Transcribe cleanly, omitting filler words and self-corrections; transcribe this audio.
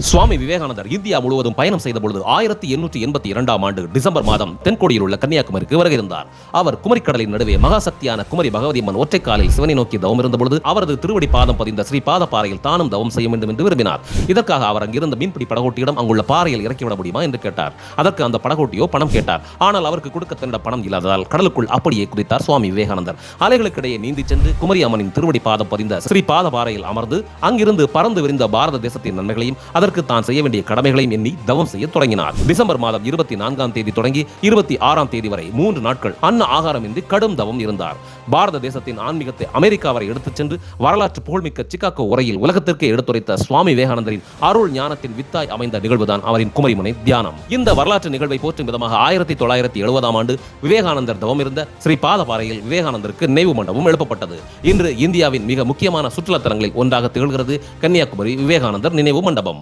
சுவாமி விவேகானந்தர் India முழுவதும் பயணம் செய்த பொழுது 1882ஆம் ஆண்டு டிசம்பர் மாதம் தென்கோடியில் உள்ள கன்னியாகுமரிக்கு வருகை இருந்தார். அவர் குமரிக்கடலின் நடுவே மகாசக்தியான குமரி பகவதி அம்மன் ஒற்றை காலில் சிவனை நோக்கி தவம் இருந்த பொழுது அவரது திருவடி பாதம் பதிந்த ஸ்ரீ பாத பாறையில் தானும் தவம் செய்ய வேண்டும் என்று விரும்பினார். இதற்காக அவர் அங்கிருந்த மீன்பிடி படகோட்டியிடம் அங்குள்ள பாறையில் இறக்கிவிட முடியுமா என்று கேட்டார். அதற்கு அந்த படகோட்டியோ பணம் கேட்டார். ஆனால் அவருக்கு கொடுக்க தன்னிட பணம் இல்லாததால் கடலுக்குள் அப்படியே குதித்தார் சுவாமி விவேகானந்தர். அலைகளுக்கிடையே நீந்தி சென்று குமரி அம்மனின் திருவடி பாதம் பதிந்த ஸ்ரீ பாத பாறையில் அமர்ந்து அங்கிருந்து பறந்து விரிந்த பாரத தேசத்தின் நன்மைகளையும் அதற்கு தான் செய்ய வேண்டிய கடமைகளையும் எண்ணி தவம் செய்ய தொடங்கினார். டிசம்பர் மாதம் 24ஆம் தேதி தொடங்கி 26ஆம் தேதி வரை 3 நாட்கள் அன்ன ஆகாரமின்றி கடும் தவம் இருந்தார். பாரத தேசத்தின் ஆன்மீகத்தை அமெரிக்கா வரை எடுத்துச் சென்று வரலாற்று புகழ்மிக்க சிகாகோ உரையில் உலகத்திற்கே எடுத்துரைத்த சுவாமி விவேகானந்தரின் அருள் ஞானத்தின் வித்தாய் அமைந்த நிகழ்வுதான் அவரின் குமரிமுனை தியானம். இந்த வரலாற்று நிகழ்வை போற்றும் விதமாக 1970ஆம் ஆண்டு விவேகானந்தர் தவம் இருந்த ஸ்ரீ பாதபாறையில் விவேகானந்தருக்கு நினைவு மண்டபம் எழுப்பப்பட்டது. இன்று இந்தியாவின் மிக முக்கியமான சுற்றுலா தலங்களில் ஒன்றாக திகழ்கிறது கன்னியாகுமரி விவேகானந்தர் நினைவு மண்டபம்.